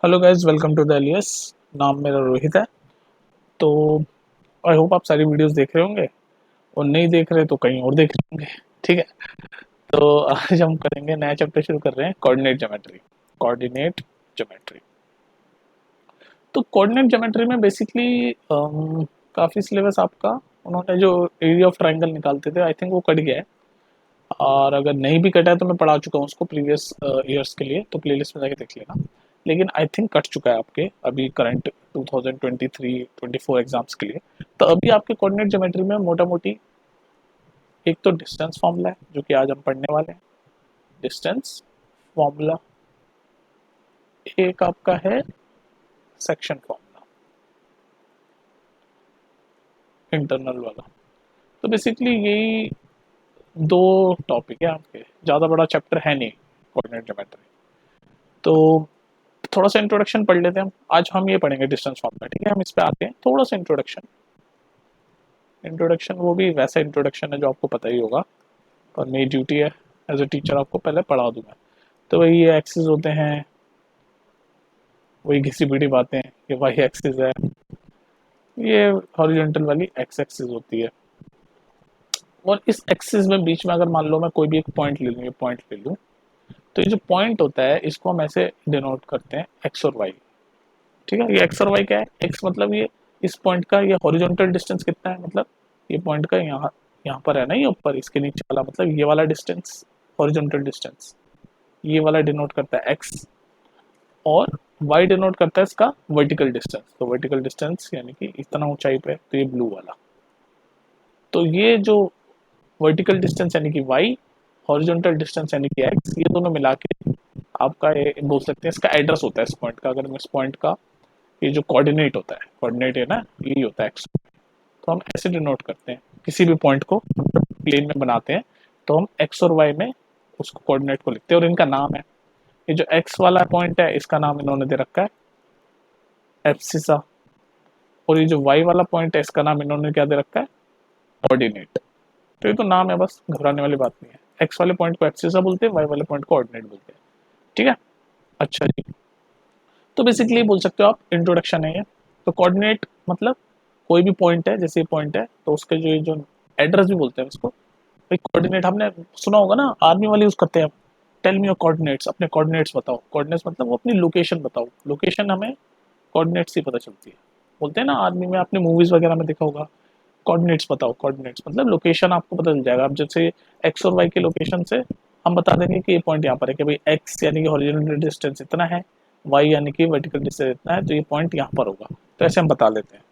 Hello guys, welcome to the एलियस। नाम मेरा रोहित है। तो आई होप आप सारी वीडियोस देख रहे होंगे, और नहीं देख रहे तो कहीं और देख रहे होंगे। ठीक है। तो आज हम करेंगे, नया चैप्टर शुरू कर रहे हैं, कोऑर्डिनेट ज्योमेट्री। Coordinate geometry. तो कोऑर्डिनेट ज्योमेट्री में बेसिकली काफ़ी सिलेबस आपका, उन्होंने जो एरिया ऑफ ट्राइंगल निकालते थे, आई थिंक वो कट गया है। और अगर नहीं भी कटा है तो मैं पढ़ा चुका हूँ उसको प्रीवियस ईयर्स के लिए, तो प्लेलिस्ट में जाके देख लेना। लेकिन आई थिंक कट चुका है आपके अभी करंट 2023-24 एग्जाम्स के लिए। तो अभी आपके कोऑर्डिनेट ज्योमेट्री में मोटा मोटी एक तो डिस्टेंस फॉर्मूला है जो कि आज हम पढ़ने वाले हैं। Distance formula. एक आपका है सेक्शन फॉर्मूला, इंटरनल वाला। तो बेसिकली यही दो टॉपिक है आपके, ज़्यादा बड़ा चैप्टर है नहीं कोऑर्डिनेट ज्योमेट्री। तो थोड़ा सा इंट्रोडक्शन पढ़ लेते हैं हम। आज हम ये पढ़ेंगे डिस्टेंस फॉर्मूला। ठीक है, हम इस पे आते हैं। थोड़ा सा इंट्रोडक्शन। इंट्रोडक्शन वो भी वैसा इंट्रोडक्शन है जो आपको पता ही होगा, और मेरी ड्यूटी है एज अ टीचर आपको पहले पढ़ा दूंगा। तो वही ये एक्सिस होते हैं, वही घिसी पिटी बातें। ये वाई एक्सिस है, ये हॉरिजॉन्टल वाली एक्स एक्सिस होती है। और इस एक्सिस में बीच में अगर मान लो मैं कोई भी एक पॉइंट ले लूँ, ये पॉइंट ले लूँ, तो ये जो पॉइंट होता है इसको हम ऐसे डिनोट करते हैं, एक्स और वाई। ठीक है, ये एक्स और वाई क्या है? एक्स मतलब ये इस पॉइंट का ये हॉरिजॉन्टल डिस्टेंस कितना है, मतलब ये पॉइंट का यहाँ यहाँ पर है ना, ये ऊपर इसके नीचे वाला, मतलब ये वाला डिस्टेंस हॉरिजॉन्टल डिस्टेंस, ये वाला डिनोट करता है एक्स। और वाई डिनोट करता है इसका वर्टिकल डिस्टेंस। तो वर्टिकल डिस्टेंस यानी कि इतना ऊंचाई पे, तो ये ब्लू वाला। तो ये जो वर्टिकल डिस्टेंस यानी कि वाई, हॉरिजॉन्टल डिस्टेंस यानी कि एक्स, ये दोनों मिला के आपका ये बोल सकते हैं इसका एड्रेस होता है इस पॉइंट का। अगर मैं इस पॉइंट का ये जो कोऑर्डिनेट होता है, कोऑर्डिनेट है ना, यही होता है एक्स। तो हम ऐसे डिनोट करते हैं किसी भी पॉइंट को, प्लेन में बनाते हैं तो हम एक्स और वाई में उसको कोऑर्डिनेट को लिखते हैं, और इनका नाम है। ये जो एक्स वाला पॉइंट है इसका नाम इन्होंने दे रखा है एब्सिसा, और ये जो वाई वाला पॉइंट है इसका नाम इन्होंने क्या दे रखा है? ऑर्डिनेट। तो ये तो नाम है, बस घबराने वाली बात नहीं है। एक्स वाले पॉइंट को एब्सिसा बोलते हैं, वाई वाले पॉइंट को ऑर्डिनेट बोलते हैं। ठीक है। अच्छा जी। तो बेसिकली बोल सकते हो आप इंट्रोडक्शन है ये। तो कोऑर्डिनेट मतलब कोई भी पॉइंट है, जैसे पॉइंट है तो उसके जो एड्रेस भी बोलते हैं उसको। भाई कोऑर्डिनेट हमने सुना होगा ना, आर्मी वाले यूज करते हैं। टेल मी योर कोऑर्डिनेट्स, अपने कोऑर्डिनेट्स बताओ। कोऑर्डिनेट्स मतलब वो अपनी लोकेशन बताओ। लोकेशन हमें कोऑर्डिनेट्स से पता चलती है। बोलते हैं ना आर्मी में, आपने मूवीज वगैरह में देखा होगा, कोऑर्डिनेट्स बताओ। कोऑर्डिनेट्स मतलब लोकेशन आपको पता चल जाएगा। अब जैसे एक्स और वाई के लोकेशन से हम बता देंगे कि ये पॉइंट यहाँ पर है, कि भाई एक्स यानी कि हॉरिजॉन्टल डिस्टेंस इतना है, वाई यानी कि वर्टिकल डिस्टेंस इतना है, तो ये पॉइंट यहाँ पर होगा। तो ऐसे हम बता देते हैं।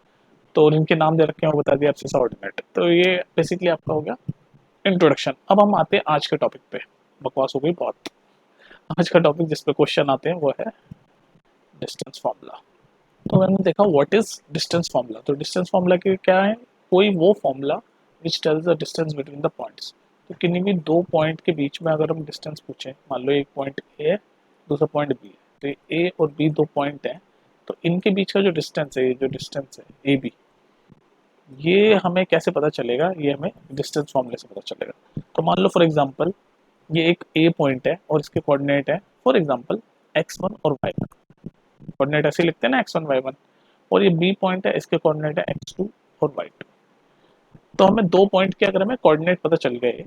तो और इनके नाम दे रखे हैं, वो बता दिया आपसे ऑर्डिनेट। तो ये बेसिकली आपका हो गया इंट्रोडक्शन। अब हम आते हैं आज के टॉपिक पे। बकवास हो गई बहुत। आज का टॉपिक जिस पे क्वेश्चन आते हैं वो है डिस्टेंस फार्मूला। तो मैंने देखा व्हाट इज डिस्टेंस फार्मूला। तो डिस्टेंस फार्मूला के क्या है? कोई वो formula which tells the distance between the points. तो किन्हीं भी दो पॉइंट के बीच में अगर हम डिस्टेंस पूछें, मान लो एक पॉइंट ए है, दूसरा पॉइंट बी है, तो ए और बी दो पॉइंट हैं, तो इनके बीच का जो डिस्टेंस है, ये जो डिस्टेंस है ए बी, ये हमें कैसे पता चलेगा? ये हमें डिस्टेंस फॉर्मूले से पता चलेगा। तो मान लो फॉर एग्जांपल ये एक ए पॉइंट है और इसके कोऑर्डिनेट है फॉर एग्जांपल x1 और y1। कोऑर्डिनेट ऐसे लिखते हैं ना, x1 y1। और ये बी पॉइंट है, इसके कोऑर्डिनेट है x2 और y2। तो हमें दो पॉइंट के अगर हमें कोऑर्डिनेट पता चल गए,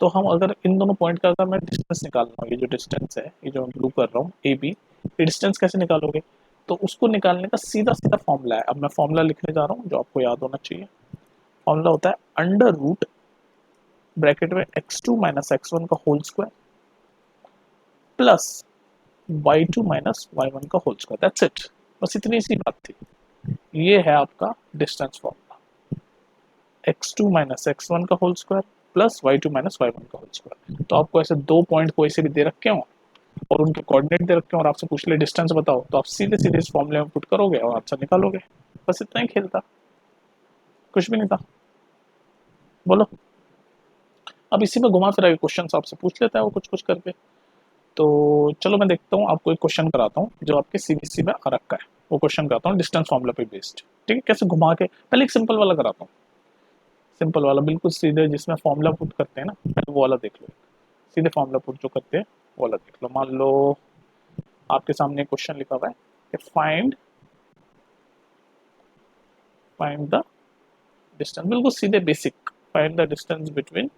तो हम अगर इन दोनों पॉइंट का अगर मैं डिस्टेंस निकालना हूँ, ये जो डिस्टेंस है, ये जो मैं ब्लू कर रहा हूँ ए बी, ये डिस्टेंस कैसे निकालोगे? तो उसको निकालने का सीधा सीधा फॉर्मूला है। अब मैं फॉर्मूला लिखने जा रहा हूँ जो आपको याद होना चाहिए। फॉर्मूला होता है अंडर रूट ब्रैकेट में x2 माइनस x1 का whole square plus y2 minus y1 का होल स्क्वायर। That's it. बस इतनी सी बात थी। ये है आपका distance formula, x2 minus x1 का whole square plus y2 minus y1 का होल स्क्वायर। तो आपको ऐसे दो पॉइंट कोई से भी दे रखे हो और उनके कोऑर्डिनेट दे रखे हो, और आपसे पूछ ले डिस्टेंस बताओ, तो आप सीधे सीधे इस फॉर्मूले में पुट करोगे और आंसर निकालोगे। बस इतना ही खेल था, कुछ भी नहीं था। बोलो। अब इसी में घुमा फिरा के क्वेश्चन आपसे पूछ लेता है वो कुछ कुछ करके। तो चलो मैं देखता हूँ, आपको एक क्वेश्चन कराता हूँ जो आपके सीबीएसई में आ रखा है। वो क्वेश्चन कराता हूँ डिस्टेंस फॉर्मूला पे बेस्ड। ठीक है, कैसे घुमा के। पहले एक सिंपल वाला कराता हूँ, सिंपल वाला बिल्कुल सीधे, जिसमें फॉर्मूला पुट करते हैं ना, पहले वो वाला देख लो। सीधे फॉर्मूला पुट जो करते हैं वो वाला देख लो। मान लो आपके सामने क्वेश्चन लिखा हुआ है फाइंड द डिस्टेंस, बिल्कुल सीधे basic, find the distance between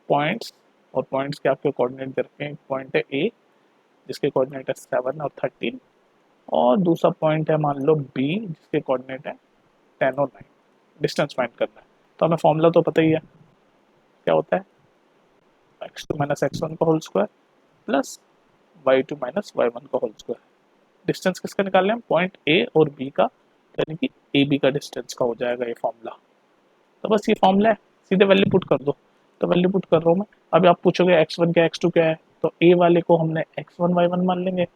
points, और पॉइंट्स के आपके कोऑर्डिनेट दे रखे हैं। पॉइंट है ए जिसके कोऑर्डिनेट है 7 और 13, और दूसरा पॉइंट है मान लो बी जिसके कोऑर्डिनेट है 10 और 9। डिस्टेंस फाइंड करना है, तो हमें फॉर्मूला तो पता ही है, क्या होता है x2 माइनस x1 का whole square plus y2 minus y1 का होल स्क्वायर। डिस्टेंस किसका निकाल रहे हैं, पॉइंट ए और बी का, यानी कि ए बी का डिस्टेंस का हो जाएगा ये फॉर्मूला। तो बस ये फॉर्मूला है, सीधे वैल्यू पुट कर दो। तो वैल्यू पुट कर रहा हूँ मैं। अभी आप पूछोगे x1 क्या x2 क्या है, तो ए वाले को हमने x1 y1 मान लेंगे,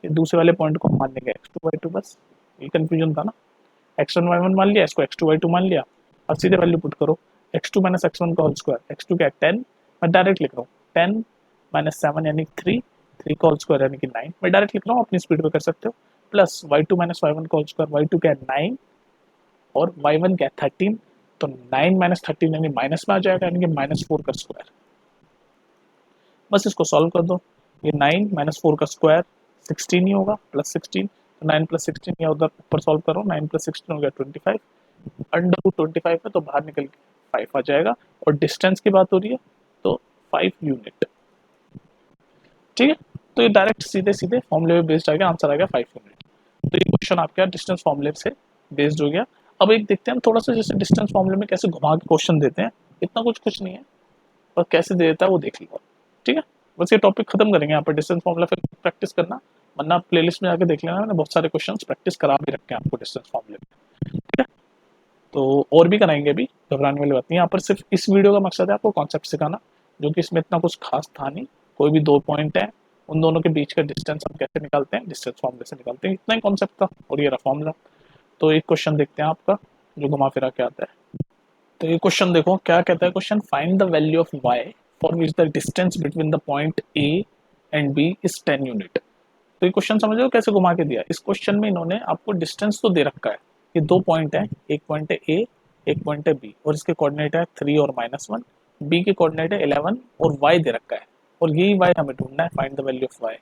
दूसरे वाले पॉइंट को मान लेंगे x2 y2। बस ये कंफ्यूजन था ना, x1 y1 मान लिया, इसको x2 y2 मान लिया। अब सीधे वैल्यू पुट करो, x2 माइनस x1 का होल स्क्वायर, x2 क्या है 10, मैं डायरेक्ट लिख रहा हूँ 10 माइनस 7 यानी 3, 3 का होल स्क्वायर यानी कि 9, मैं डायरेक्ट लिख रहा हूँ, अपनी स्पीड पे कर सकते हो। प्लस y2 माइनस y1 का होल स्क्वायर, y2 क्या है 9 और y1 क्या है 13, तो 9 माइनस 13 यानी माइनस में आ जाएगा, यानी कि -4 का स्क्वायर। बस इसको सॉल्व कर दो, ये 9 माइनस 4 का स्क्वायर 16 ही होगा, प्लस 16, तो 9 प्लस 16 या उधर ऊपर सॉल्व करो, 9 प्लस 16 हो गया 25, अंडर रूट 25 है तो बाहर निकल के 5 आ जाएगा, और डिस्टेंस की बात हो रही है तो 5 यूनिट। ठीक है, तो ये डायरेक्ट सीधे सीधे फॉर्मूले पे बेस्ड आ गया, आंसर आ गया 5 यूनिट। तो ये क्वेश्चन आपका डिस्टेंस फॉर्मूले से बेस्ड हो गया। अब एक देखते हैं थोड़ा सा, जैसे डिस्टेंस फॉर्मूले में कैसे घुमा के क्वेश्चन देते हैं, इतना कुछ नहीं है, और कैसे दे देता है वो देख लीजिए। ठीक है, बस ये टॉपिक खत्म करेंगे यहाँ पर, डिस्टेंस फॉर्मूला फिर प्रैक्टिस करना, वरना प्लेलिस्ट में जाके देख लेना, मैंने बहुत सारे क्वेश्चंस प्रैक्टिस करा भी रखे हैं आपको डिस्टेंस फॉर्मूले में। ठीक है, तो और भी कराएंगे, अभी घबराने वाली बात नहीं। यहाँ पर सिर्फ इस वीडियो का मकसद है आपको कॉन्सेप्ट सिखाना, जो कि इसमें इतना कुछ खास था नहीं। कोई भी दो पॉइंट है, उन दोनों के बीच का डिस्टेंस हम कैसे निकालते हैं, डिस्टेंस फॉर्मूले से निकालते हैं, इतना ही कॉन्सेप्ट था, और ये रहा फॉर्मूला। तो एक क्वेश्चन देखते हैं आपका, जो घुमा फिरा के आता है। तो ये क्वेश्चन देखो क्या कहता है question, find the value of y for which the distance between the point a and b is 10 unit. तो ये क्वेश्चन समझ लो कैसे घुमा के दिया। इस क्वेश्चन में इन्होंने आपको डिस्टेंस तो दे रखा है, ये दो पॉइंट है, एक पॉइंट है a, एक पॉइंट है b, और इसके कोऑर्डिनेट है 3 और -1, b के कोऑर्डिनेट है 11 और y दे रखा है, और यही y हमें ढूंढना है, find the value of y,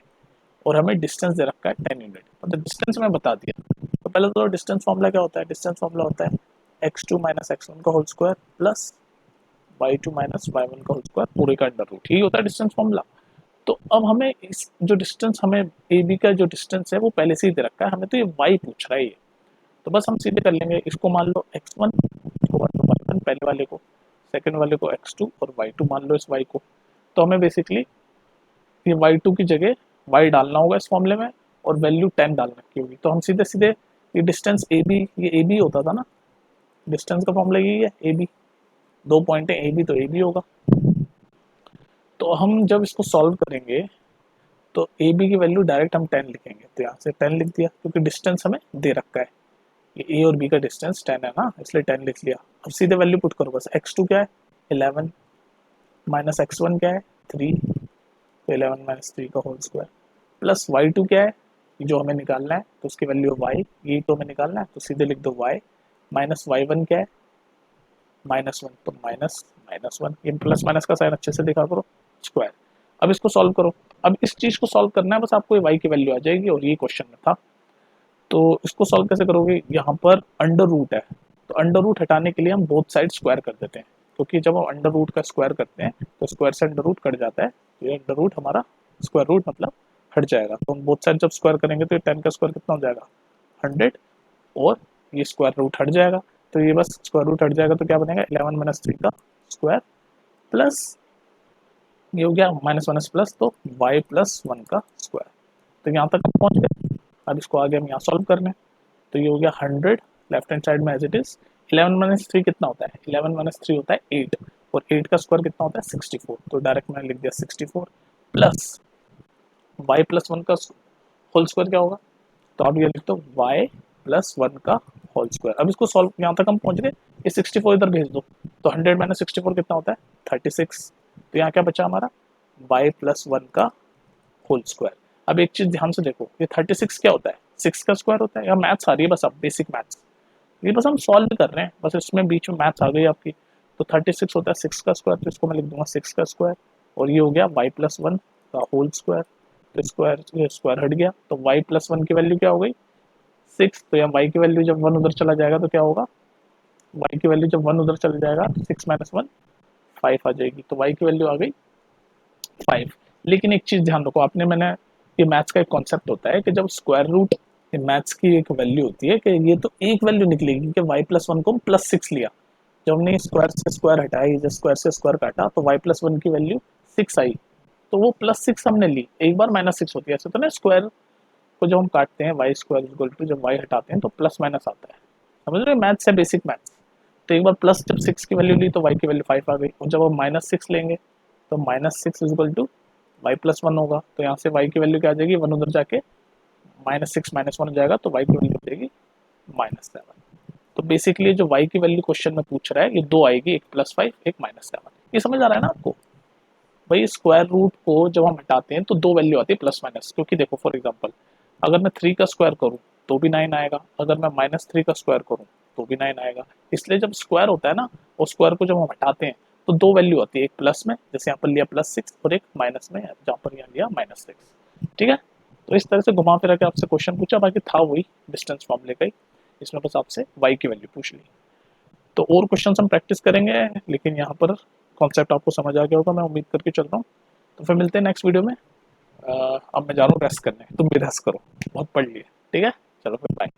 और हमें डिस्टेंस दे रखा है 10 यूनिट। मतलब डिस्टेंस में बता दिया। तो पहले तो डिस्टेंस फॉर्मूला क्या होता है, डिस्टेंस फॉर्मूला होता है x2 माइनस x1 का whole square plus y2 minus y1 का होल स्क्वायर पूरे का अंडर रूट, यही होता है डिस्टेंस फॉर्मूला। तो अब हमें इस जो डिस्टेंस, हमें ए बी का जो डिस्टेंस है वो पहले से ही दे रखा है, हमें तो ये y पूछ रहा है ये। तो बस हम सीधे कर लेंगे, इसको मान लो x1, इसको मान लो y1 पहले वाले को, सेकंड वाले को x2 और y2 मान लो इस y को। तो हमें बेसिकली ये y2 की जगह y डालना होगा इस फॉर्मूले में, और वैल्यू 10 डाल रखी होगी। तो हम सीधे सीधे ये डिस्टेंस ए बी, ये ए बी होता था ना, डिस्टेंस का फॉर्मूला यही है ए बी, दो पॉइंट है ए बी तो ए बी होगा। तो हम जब इसको सॉल्व करेंगे तो ए बी की वैल्यू डायरेक्ट हम 10 लिखेंगे, तो यहाँ से 10 लिख दिया, क्योंकि डिस्टेंस हमें दे रखा है, ये ए और बी का डिस्टेंस 10 है ना, इसलिए 10 लिख लिया। अब सीधे वैल्यू पुट करो, बस x2 क्या है 11 माइनस x1 क्या है 3, तो 11 माइनस 3 का होल स्क्वायर, प्लस y2 क्या है जो हमें निकालना है, तो उसकी वैल्यू y, ये तो हमें निकालना है, तो सीधे लिख दो y, माइनस y1 क्या है -1, तो माइनस -1, ये प्लस माइनस का साइन अच्छे से दिखा करो, स्क्वायर। अब इसको सॉल्व करो, अब इस चीज को सॉल्व करना है, बस आपको ये y की वैल्यू आ जाएगी, और ये क्वेश्चन में था। तो इसको सॉल्व कैसे करोगे, यहाँ पर अंडर रूट है, तो अंडर रूट हटाने के लिए हम बोथ साइड स्क्वायर कर देते हैं, क्योंकि जब हम अंडर रूट का स्क्वायर करते हैं तो स्क्वायर से अंडर रूट कट जाता है, तो ये अंडर रूट हमारा स्क्वायर रूट मतलब हट जाएगा। तो हम बोथ साइड जब स्क्वायर करेंगे तो ये 10 का स्क्वायर कितना हो जाएगा 100, और ये स्क्वायर रूट हट जाएगा, तो ये बस स्क्वायर रूट हट जाएगा, तो क्या बनेगा 11 माइनस 3 का स्क्वायर प्लस ये हो गया माइनस प्लस, तो y प्लस 1 का स्क्वायर। तो यहाँ तक हम पहुँच गए। अब इसको आगे हम यहाँ सॉल्व करने, तो ये हो गया 100 लेफ्ट हैंड साइड में एज इट इज। 11 माइनस 3 कितना होता है, 11 माइनस 3 होता है 8, और 8 का स्क्वायर कितना होता है 64, तो डायरेक्ट मैंने लिख दिया 64 प्लस y प्लस 1 का होल स्क्वायर क्या होगा, तो आप ये लिख दो y प्लस 1 का होल स्क्वायर। अब इसको सॉल्व, यहाँ तक हम पहुंच गए, ये 64 इधर भेज दो, तो 100 माइनस 64 कितना होता है 36, तो यहाँ क्या बचा हमारा y प्लस 1 का होल स्क्वायर। अब एक चीज ध्यान से देखो, ये 36 क्या होता है 6 का स्क्वायर होता है, या मैथ्स आ रही है बस, अब बेसिक मैथ्स, ये बस हम सॉल्व कर रहे हैं, बस इसमें बीच में मैथ्स आ गई आपकी। तो 36 होता है 6 का स्क्वायर, तो इसको मैं लिख दूंगा 6 का स्क्वायर, और ये हो गया y प्लस 1 का होल स्क्वायर। तो स्क्वायर स्क्वायर हट गया, तो y प्लस वन की वैल्यू क्या हो गई 6। तो यहाँ y की वैल्यू जब 1 उधर चला जाएगा तो क्या होगा, y की वैल्यू जब 1 उधर चला जाएगा तो 6 माइनस 1 5 आ जाएगी, तो y की वैल्यू आ गई 5। लेकिन एक चीज ध्यान रखो आपने, मैंने ये मैथ्स का एक कॉन्सेप्ट होता है कि जब स्क्वायर रूट मैथ्स की एक वैल्यू होती है कि ये तो एक वैल्यू निकलेगी कि y प्लस वन को हम प्लस 6 लिया, जब हमने स्क्वायर से स्क्वायर हटाई, जब स्क्वायर से स्क्वायर काटा तो y प्लस वन की वैल्यू 6 आई, तो वो प्लस 6 हमने ली, एक बार माइनस 6 होती है, ऐसे तो ना स्क्वायर को जब हम काटते हैं वाई स्क्वायर इक्वल टू जब वाई हटाते हैं तो प्लस माइनस आता है, समझ रहे हो, मैथ्स है बेसिक मैथ्स। तो एक बार प्लस जब 6 की वैल्यू ली तो वाई की वैल्यू 5 आ गई, और जब हम माइनस 6 लेंगे तो minus 6 equal to Y plus one होगा, तो यहाँ से वाई की वैल्यू क्या आ जाएगी, वन उधर जाके माइनस 6 माइनस वन हो जाएगा, तो वाई की वैल्यू हो जाएगी -7। तो बेसिकली जो वाई की वैल्यू क्वेश्चन में पूछ रहा है ये दो आएगी, एक +5 एक -7। ये समझ आ रहा है ना आपको, भाई स्क्वायर रूट को जब हम हटाते हैं तो दो वैल्यू आती है प्लस माइनस, क्योंकि देखो फॉर एग्जांपल अगर मैं 3 का स्क्वायर करूं तो भी 9 आएगा, अगर मैं -3 का स्क्वायर करूं तो भी 9 आएगा। इसलिए जब स्क्वायर होता है ना, और स्क्वायर को जब हम हटाते हैं तो दो वैल्यू आती है, एक प्लस में जैसे यहाँ पर लिया +6 और एक माइनस में जहाँ पर यहाँ लिया -6। ठीक है, तो इस तरह से घुमा फिरा के आपसे क्वेश्चन पूछा, बाकी था वही डिस्टेंस फॉर्मूले का ही, इसमें बस आपसे वाई की वैल्यू पूछ ली। तो और क्वेश्चन हम प्रैक्टिस करेंगे, लेकिन यहाँ पर कॉन्सेप्ट आपको समझ आ गया होगा, मैं उम्मीद करके चल रहा हूँ। तो फिर मिलते हैं नेक्स्ट वीडियो में। अब मैं जा रहा हूँ रेस्ट करने, तुम भी रेस्ट करो, बहुत पढ़ लिए। ठीक है, चलो फिर बाय।